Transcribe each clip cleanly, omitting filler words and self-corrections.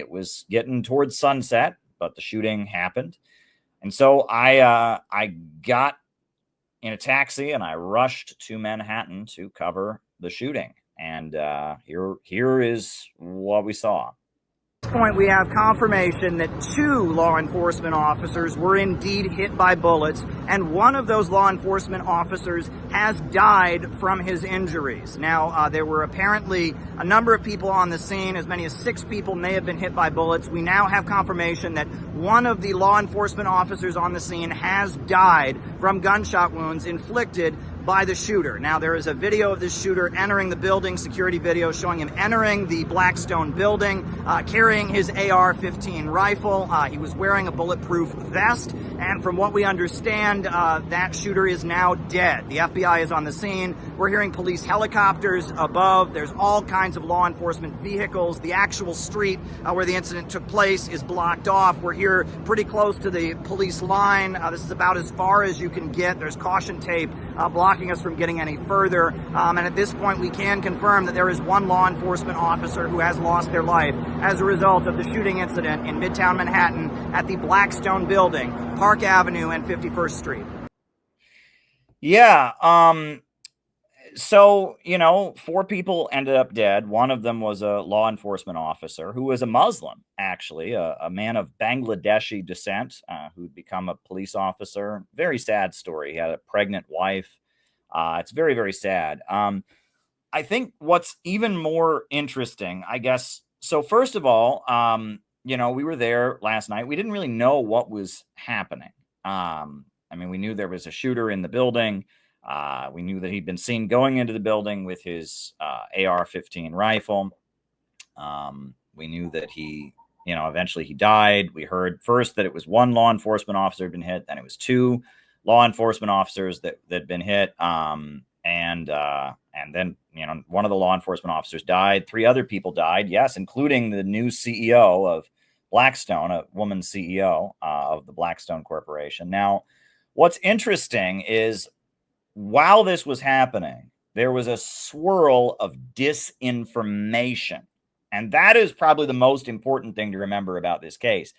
It was getting towards sunset, but the shooting happened. And so I got in a taxi and I rushed to Manhattan to cover the shooting. And here is what we saw. At this point, we have confirmation that 2 law enforcement officers were indeed hit by bullets, and one of those law enforcement officers has died from his injuries. Now, there were apparently a number of people on the scene. As many as 6 people may have been hit by bullets. We now have confirmation that one of the law enforcement officers on the scene has died from gunshot wounds inflicted by the shooter. Now, there is a video of this shooter entering the building, security video showing him entering the Blackstone building, carrying his AR-15 rifle. He was wearing a bulletproof vest, and from what we understand, that shooter is now dead. The FBI is on the scene. We're hearing police helicopters above. There's all kinds of law enforcement vehicles. The actual street where the incident took place is blocked off. We're here pretty close to the police line. This is about as far as you can get. There's caution tape blocking us from getting any further. And at this point, we can confirm that there is one law enforcement officer who has lost their life as a result of the shooting incident in Midtown Manhattan at the Blackstone building, Park Avenue and 51st Street. Yeah. So, 4 people ended up dead. One of them was a law enforcement officer who was a Muslim, actually, a man of Bangladeshi descent who'd become a police officer. Very sad story. He had a pregnant wife. It's very, very sad. I think what's even more interesting, I guess. So first of all, we were there last night. We didn't really know what was happening. We knew there was a shooter in the building. We knew that he'd been seen going into the building with his AR-15 rifle. We knew that he, eventually he died. We heard first that it was one law enforcement officer had been hit. Then it was 2 law enforcement officers that had been hit. And then, one of the law enforcement officers died. 3 other people died. Yes, including the new CEO of Blackstone, a woman CEO of the Blackstone Corporation. Now, what's interesting is while this was happening, there was a swirl of disinformation. And that is probably the most important thing to remember about this case.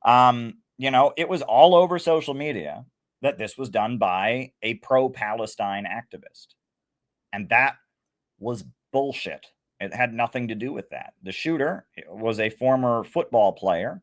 It was all over social media that this was done by a pro-Palestine activist. And that was bullshit. It had nothing to do with that. The shooter was a former football player,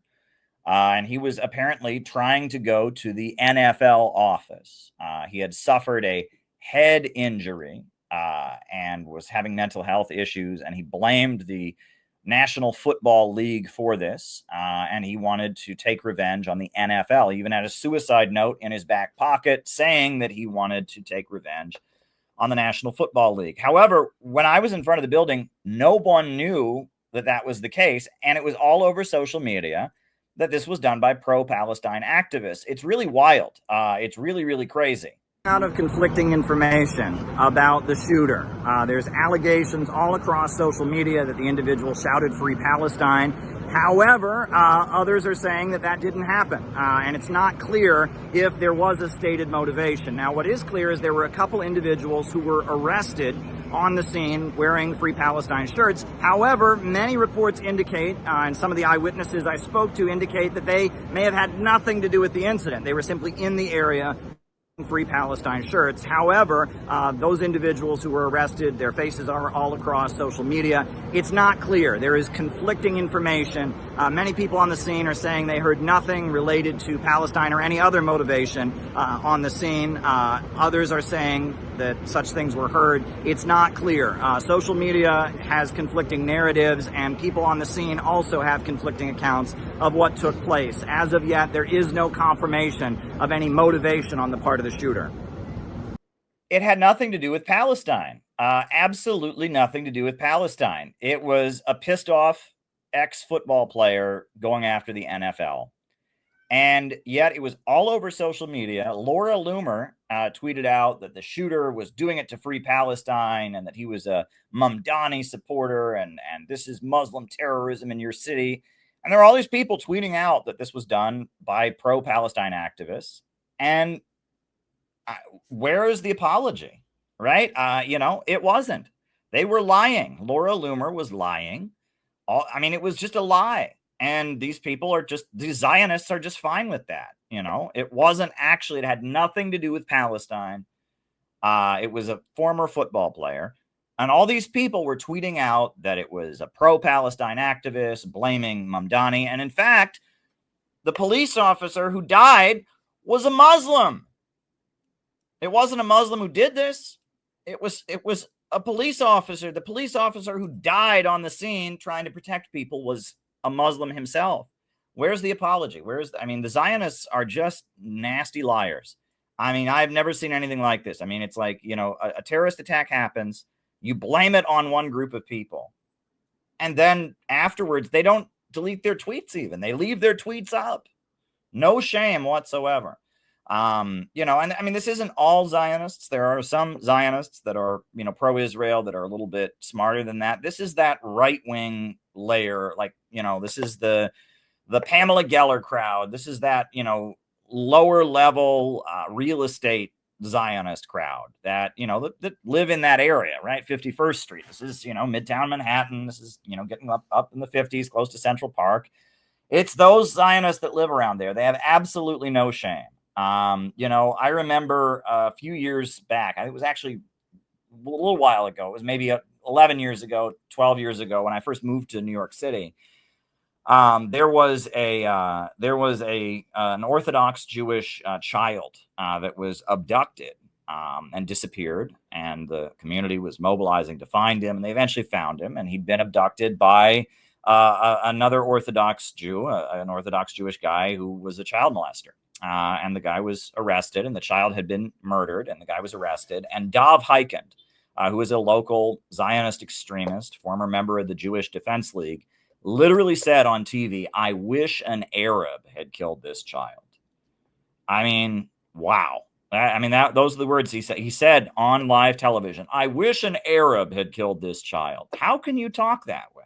and he was apparently trying to go to the NFL office. He had suffered a head injury and was having mental health issues, and he blamed the National Football League for this, and he wanted to take revenge on the NFL. He even had a suicide note in his back pocket saying that he wanted to take revenge on the National Football League. However, when I was in front of the building, no one knew that that was the case, and it was all over social media that this was done by pro-Palestine activists. It's really wild. It's really, really crazy. Out of conflicting information about the shooter. There's allegations all across social media that the individual shouted "Free Palestine." However, others are saying that that didn't happen, and it's not clear if there was a stated motivation. Now, what is clear is there were a couple individuals who were arrested on the scene wearing Free Palestine shirts. However, many reports indicate, and some of the eyewitnesses I spoke to indicate that they may have had nothing to do with the incident. They were simply in the area Free Palestine shirts. However, those individuals who were arrested, their faces are all across social media. It's not clear. There is conflicting information. Many people on the scene are saying they heard nothing related to Palestine or any other motivation on the scene. Others are saying that such things were heard. It's not clear. Social media has conflicting narratives, and people on the scene also have conflicting accounts of what took place. As of yet, there is no confirmation of any motivation on the part of the shooter. It had nothing to do with Palestine. Absolutely nothing to do with Palestine. It was a pissed off ex-football player going after the NFL. And yet it was all over social media. Laura Loomer tweeted out that the shooter was doing it to free Palestine and that he was a Mamdani supporter and this is Muslim terrorism in your city. And there were all these people tweeting out that this was done by pro-Palestine activists. And where is the apology, right? It wasn't. They were lying. Laura Loomer was lying. It was just a lie. And these people are just, these Zionists are just fine with that. It wasn't actually, it had nothing to do with Palestine. It was a former football player. And all these people were tweeting out that it was a pro-Palestine activist, blaming Mamdani. And in fact, the police officer who died was a Muslim. It wasn't a Muslim who did this. It was a police officer. The police officer who died on the scene trying to protect people was a Muslim himself. Where's the apology? The Zionists are just nasty liars. I've never seen anything like this. It's like, a terrorist attack happens, you blame it on one group of people, and then afterwards they don't delete their tweets even. They leave their tweets up. No shame whatsoever. This isn't all Zionists. There are some Zionists that are, pro-Israel, that are a little bit smarter than that. This is that right-wing layer. This is the Pamela Geller crowd. This is that, lower level real estate Zionist crowd that, that live in that area, right? 51st Street. This is, Midtown Manhattan. This is, getting up in the 50s, close to Central Park. It's those Zionists that live around there. They have absolutely no shame. I remember a few years back, it was actually a little while ago. It was maybe 11 years ago, 12 years ago, when I first moved to New York City. There was an Orthodox Jewish child that was abducted and disappeared, and the community was mobilizing to find him, and they eventually found him, and he'd been abducted by another Orthodox Jew, an Orthodox Jewish guy who was a child molester. And the guy was arrested, and the child had been murdered, and the guy was arrested. And Dov Hykind, who is a local Zionist extremist, former member of the Jewish Defense League, literally said on TV, "I wish an Arab had killed this child." Wow. Those are the words he said. He said on live television, "I wish an Arab had killed this child." How can you talk that way?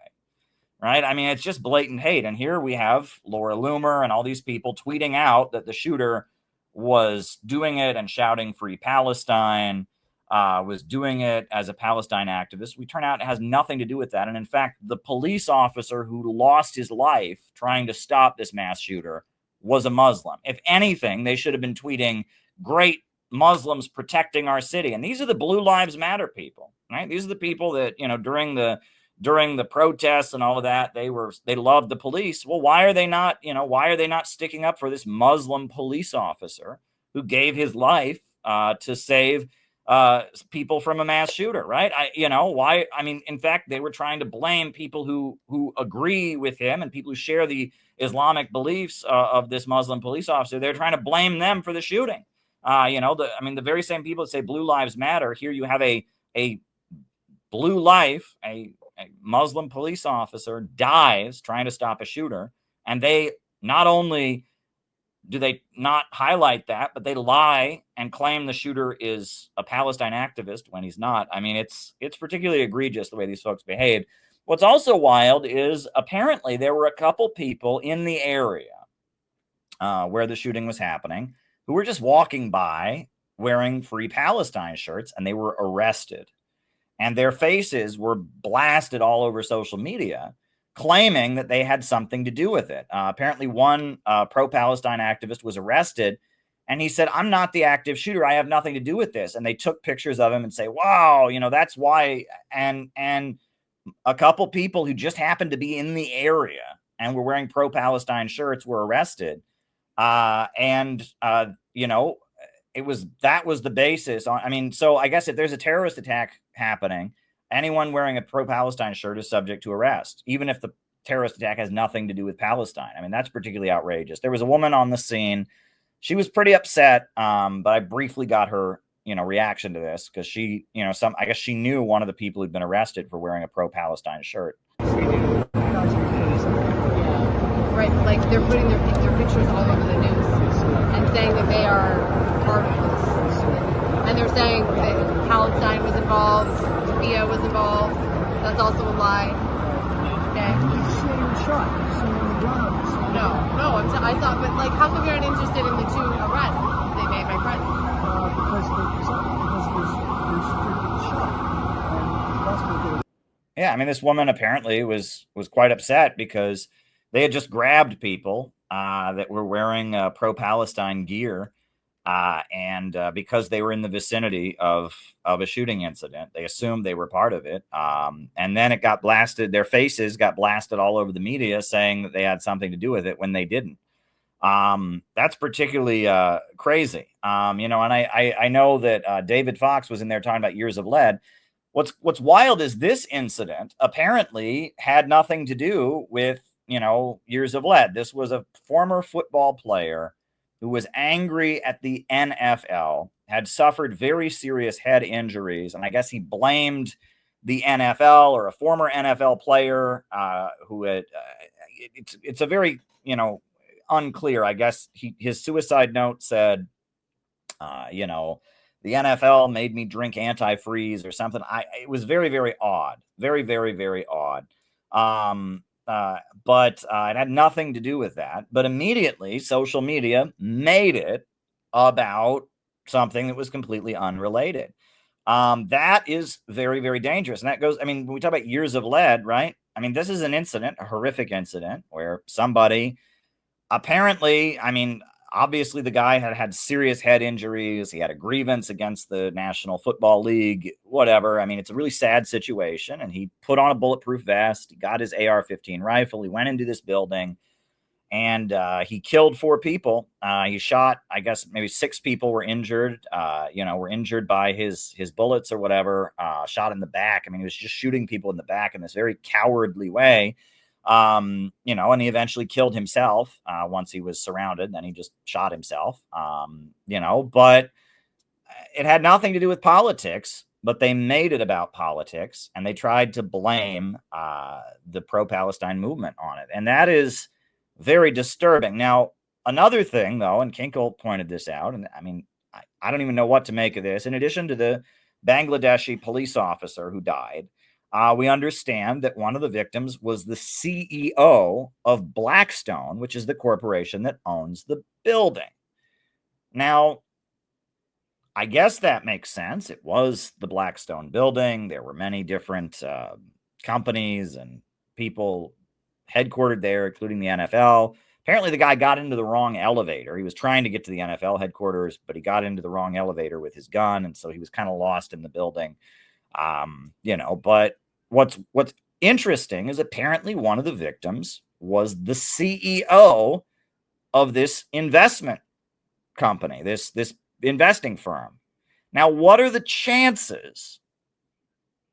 Right? It's just blatant hate. And here we have Laura Loomer and all these people tweeting out that the shooter was doing it and shouting "Free Palestine," was doing it as a Palestine activist. We turn out it has nothing to do with that. And in fact, the police officer who lost his life trying to stop this mass shooter was a Muslim. If anything, they should have been tweeting, "Great, Muslims protecting our city." And these are the Blue Lives Matter people, right? These are the people that, during the protests and all of that, they loved the police. Well, why are they not sticking up for this Muslim police officer who gave his life to save people from a mass shooter, right? Why? In fact, they were trying to blame people who agree with him and people who share the Islamic beliefs of this Muslim police officer. They're trying to blame them for the shooting. The very same people that say Blue Lives Matter, here you have a blue life, a Muslim police officer dies trying to stop a shooter, and they not only do they not highlight that, but they lie and claim the shooter is a Palestine activist when he's not. It's particularly egregious the way these folks behave. What's also wild is apparently there were a couple people in the area where the shooting was happening who were just walking by wearing Free Palestine shirts, and they were arrested. And their faces were blasted all over social media, claiming that they had something to do with it. Apparently, one pro-Palestine activist was arrested, and he said, "I'm not the active shooter. I have nothing to do with this." And they took pictures of him and say, "Wow, that's why." And a couple people who just happened to be in the area and were wearing pro-Palestine shirts were arrested. That was the basis. So I guess if there's a terrorist attack happening, anyone wearing a pro-Palestine shirt is subject to arrest, even if the terrorist attack has nothing to do with Palestine. That's particularly outrageous. There was a woman on the scene. She was pretty upset, but I briefly got her, reaction to this because she, I guess she knew one of the people who'd been arrested for wearing a pro-Palestine shirt. Right, like they're putting their pictures all over the news and saying that they are part of this. And they're saying that Palestine was involved, Sophia was involved. That's also a lie. Okay. I thought, but how come you're not interested in the two arrests they made, my friend? Yeah, this woman apparently was quite upset because They had just grabbed people that were wearing pro-Palestine gear, and because they were in the vicinity of a shooting incident, they assumed they were part of it. And then it got blasted. Their faces got blasted all over the media, saying that they had something to do with it when they didn't. That's particularly crazy. And I know that David Fox was in there talking about years of lead. What's wild is this incident apparently had nothing to do with years of lead. This was a former football player who was angry at the NFL, had suffered very serious head injuries, and I guess he blamed the NFL or a former NFL player who had. It's a very unclear. I guess his suicide note said, the NFL made me drink antifreeze or something. It was very, very odd, very, very, very odd. Um, but it had nothing to do with that. But immediately, social media made it about something that was completely unrelated. That is very, very dangerous. And that goes, I mean, when we talk about years of lead, right? I mean, this is an incident, a horrific incident where somebody apparently, I mean, obviously the guy had serious head injuries. He had a grievance against the National Football League, whatever. I mean, it's a really sad situation. And he put on a bulletproof vest. He got his AR-15 rifle. He went into this building and he killed 4 people. He shot, I guess, maybe 6 people were injured. Were injured by his bullets or whatever. Shot in the back. I mean, he was just shooting people in the back in this very cowardly way. And he eventually killed himself once he was surrounded. Then he just shot himself. But it had nothing to do with politics. But they made it about politics, and they tried to blame the pro-Palestine movement on it, and that is very disturbing. Now, another thing, though, and Kinkle pointed this out, and I mean, I don't even know what to make of this. In addition to the Bangladeshi police officer who died, we understand that one of the victims was the CEO of Blackstone, which is the corporation that owns the building. Now, I guess that makes sense. It was the Blackstone building. There were many different companies and people headquartered there, including the NFL. Apparently, the guy got into the wrong elevator. He was trying to get to the NFL headquarters, but he got into the wrong elevator with his gun, and so he was kind of lost in the building. But what's interesting is apparently one of the victims was the CEO of this investment company, this investing firm. Now, what are the chances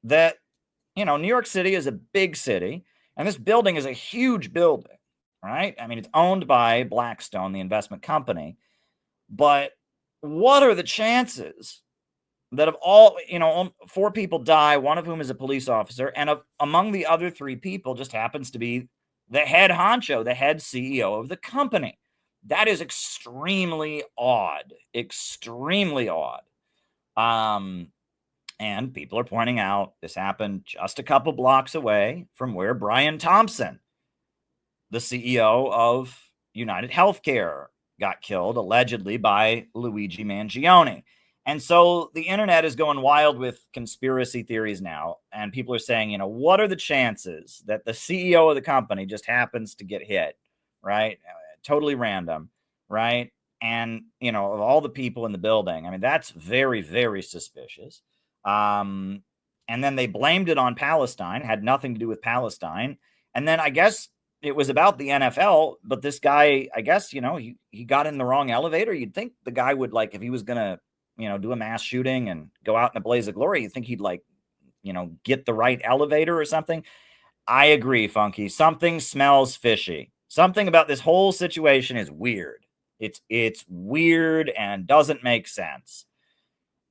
that New York City is a big city, and this building is a huge building, right? I mean, it's owned by Blackstone, the investment company, but what are the chances that of all, 4 people die, one of whom is a police officer, and among the other 3 people just happens to be the head honcho, the head CEO of the company? That is extremely odd, extremely odd. And people are pointing out this happened just a couple blocks away from where Brian Thompson, the CEO of United Healthcare, got killed, allegedly by Luigi Mangione. And so the internet is going wild with conspiracy theories now. And people are saying, what are the chances that the CEO of the company just happens to get hit, right? Totally random, right? And, of all the people in the building, I mean, that's very, very suspicious. And then they blamed it on Palestine, had nothing to do with Palestine. And then I guess it was about the NFL, but this guy, I guess, he got in the wrong elevator. You'd think the guy would, like, if he was going to, do a mass shooting and go out in a blaze of glory, you'd think he'd, like, get the right elevator or something. I agree, Funky. Something smells fishy. Something about this whole situation is weird. It's weird and doesn't make sense.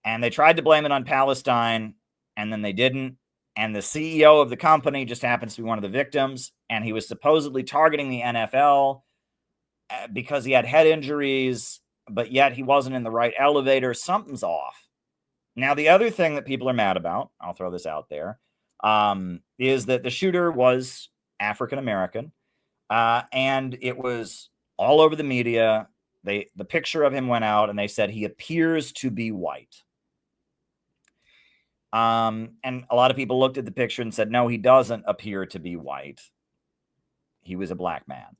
And they tried to blame it on Palestine, and then they didn't. And the CEO of the company just happens to be one of the victims, and he was supposedly targeting the NFL because he had head injuries, but yet he wasn't in the right elevator. Something's off. Now, the other thing that people are mad about, I'll throw this out there, is that the shooter was African American, and it was all over the media. The picture of him went out, and they said he appears to be white. And a lot of people looked at the picture and said, no, he doesn't appear to be white. he was a black man.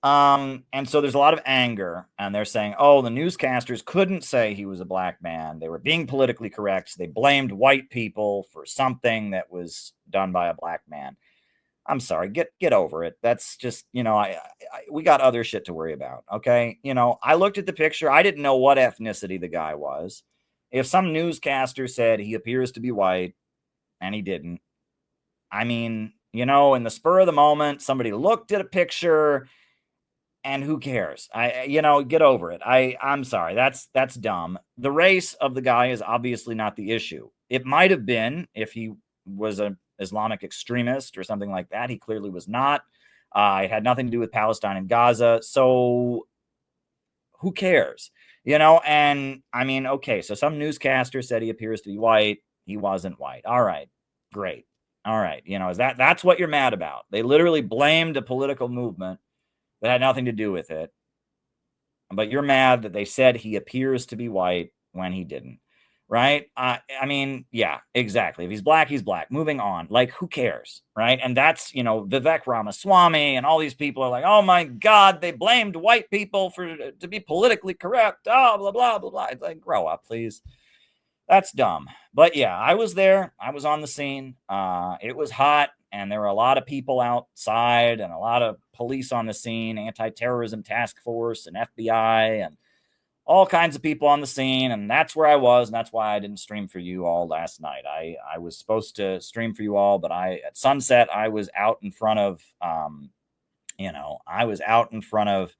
And so there's a lot of anger, and they're saying, oh, the newscasters couldn't say he was a black man. They were being politically correct. So they blamed white people for something that was done by a black man. I'm sorry, get over it. That's just, we got other shit to worry about. Okay. I looked at the picture. I didn't know what ethnicity the guy was. If some newscaster said he appears to be white and he didn't, I mean, in the spur of the moment, somebody looked at a picture. And who cares? Get over it. I'm sorry. That's dumb. The race of the guy is obviously not the issue. It might have been if he was an Islamic extremist or something like that. He clearly was not. It had nothing to do with Palestine and Gaza. So who cares? And I mean, okay, so some newscaster said he appears to be white. He wasn't white. All right, great. All right. That's what you're mad about. They literally blamed a political movement that had nothing to do with it. But you're mad that they said he appears to be white when he didn't, right? I mean, yeah, exactly. If he's black, he's black. Moving on. Like, who cares, right? And that's, Vivek Ramaswamy and all these people are like, oh my God, they blamed white people to be politically correct. Oh, blah, blah, blah, blah. It's like, grow up, please. That's dumb. But yeah, I was there. I was on the scene. It was hot. And there were a lot of people outside and a lot of police on the scene, anti-terrorism task force and FBI and all kinds of people on the scene. And that's where I was. And that's why I didn't stream for you all last night. I was supposed to stream for you all, but at sunset, I was out in front of, I was out in front of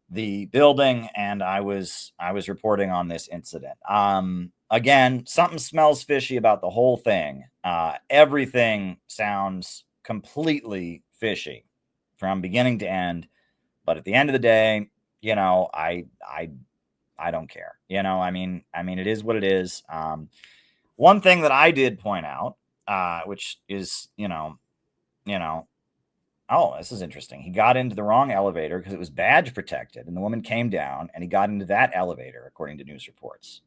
the building and I was reporting on this incident. Again, something smells fishy about the whole thing. Everything sounds completely fishy from beginning to end. But at the end of the day, I don't care. I mean, it is what it is. One thing that I did point out, which is, oh, this is interesting. He got into the wrong elevator because it was badge protected, and the woman came down, and he got into that elevator, according to news reports.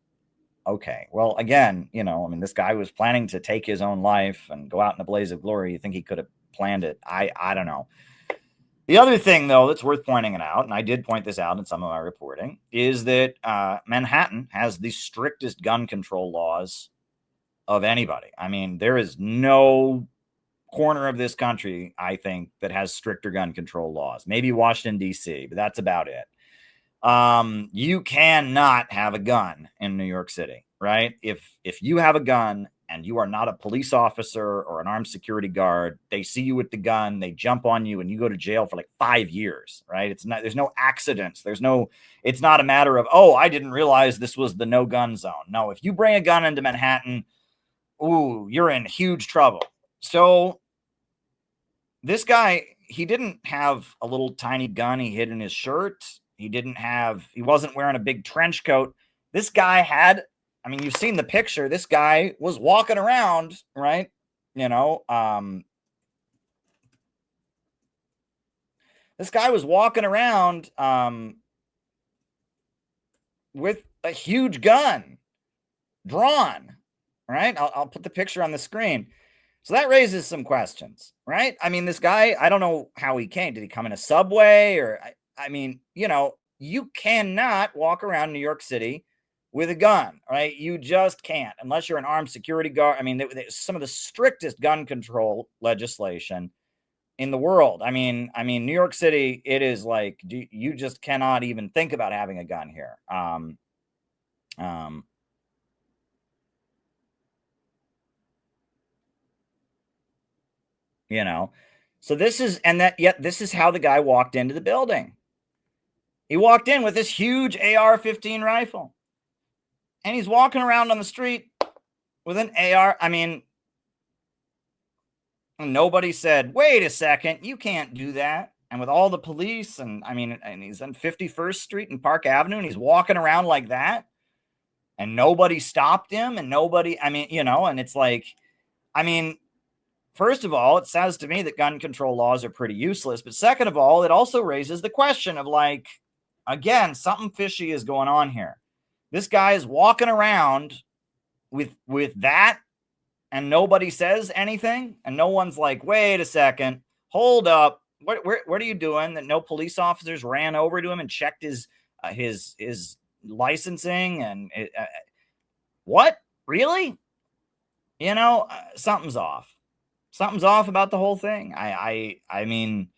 Okay, well, again, this guy was planning to take his own life and go out in a blaze of glory. You think he could have planned it? I don't know. The other thing, though, that's worth pointing it out, and I did point this out in some of my reporting, is that Manhattan has the strictest gun control laws of anybody. I mean, there is no corner of this country, I think, that has stricter gun control laws. Maybe Washington, D.C., but that's about it. You cannot have a gun in New York City, right? If you have a gun and you are not a police officer or an armed security guard, they see you with the gun, they jump on you, and you go to jail for like 5 years, right? There's no accidents. It's not a matter of, oh, I didn't realize this was the no gun zone. No, if you bring a gun into Manhattan, ooh, you're in huge trouble. So this guy, he didn't have a little tiny gun he hid in his shirt. He wasn't wearing a big trench coat. This guy had, you've seen the picture. This guy was walking around, right? This guy was walking around with a huge gun drawn, right? I'll put the picture on the screen. So that raises some questions, right? This guy, I don't know how he came. Did he come in a subway or... you cannot walk around New York City with a gun, right? You just can't, unless you're an armed security guard. Some of the strictest gun control legislation in the world. New York City, it is like, you just cannot even think about having a gun here. So this is how the guy walked into the building. He walked in with this huge AR-15 rifle. And he's walking around on the street with an AR. Nobody said, wait a second, you can't do that. And with all the police and he's on 51st Street and Park Avenue and he's walking around like that. And nobody stopped him and nobody, and it's like, first of all, it says to me that gun control laws are pretty useless. But second of all, it also raises the question of like, again, something fishy is going on here. This guy is walking around with that and nobody says anything. And no one's like, wait a second, hold up. what are you doing that no police officers ran over to him and checked his licensing and what? Really? Something's off. Something's off about the whole thing. I mean,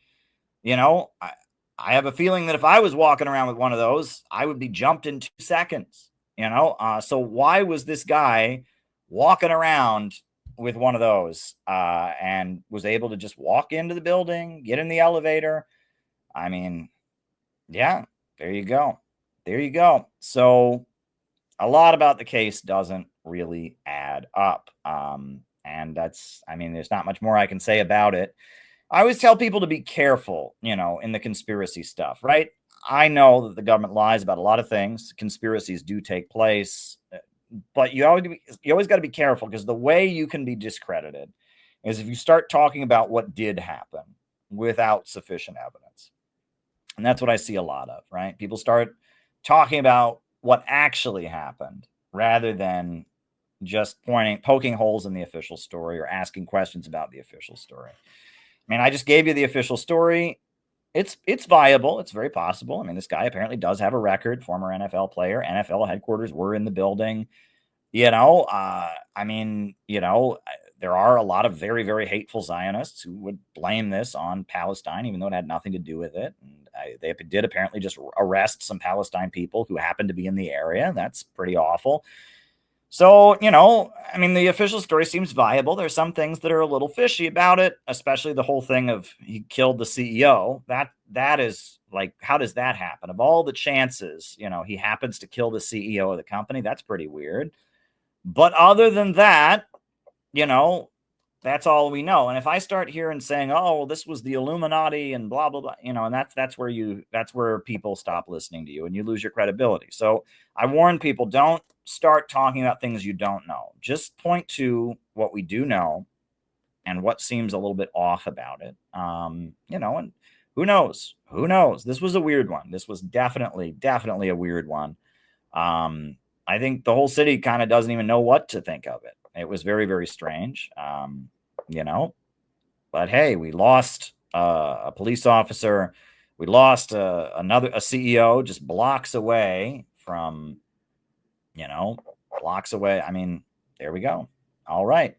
you know, I, I have a feeling that if I was walking around with one of those, I would be jumped in 2 seconds. So why was this guy walking around with one of those and was able to just walk into the building, get in the elevator? I mean, yeah, there you go. There you go. So a lot about the case doesn't really add up. And I mean, there's not much more I can say about it. I always tell people to be careful, in the conspiracy stuff, right? I know that the government lies about a lot of things. Conspiracies do take place, but you always got to be careful because the way you can be discredited is if you start talking about what did happen without sufficient evidence. And that's what I see a lot of, right? People start talking about what actually happened rather than just poking holes in the official story or asking questions about the official story. I mean, I just gave you the official story. It's viable. It's very possible. I mean, this guy apparently does have a record, former NFL player. NFL headquarters were in the building. I mean, there are a lot of very, very hateful Zionists who would blame this on Palestine, even though it had nothing to do with it. And they did apparently just arrest some Palestine people who happened to be in the area. That's pretty awful. So, I mean, the official story seems viable. There's some things that are a little fishy about it, especially the whole thing of he killed the CEO. That is like, how does that happen? Of all the chances, he happens to kill the CEO of the company. That's pretty weird. But other than that, you know, that's all we know. And if I start hearing saying, "Oh, well, this was the Illuminati and blah blah blah," and that's where people stop listening to you and you lose your credibility. So I warn people: don't start talking about things you don't know. Just point to what we do know and what seems a little bit off about it. And who knows? Who knows? This was a weird one. This was definitely a weird one. I think the whole city kind of doesn't even know what to think of it. It was very, very strange. You know, but hey, we lost a police officer. We lost a CEO just blocks away from, blocks away. I mean, there we go. All right.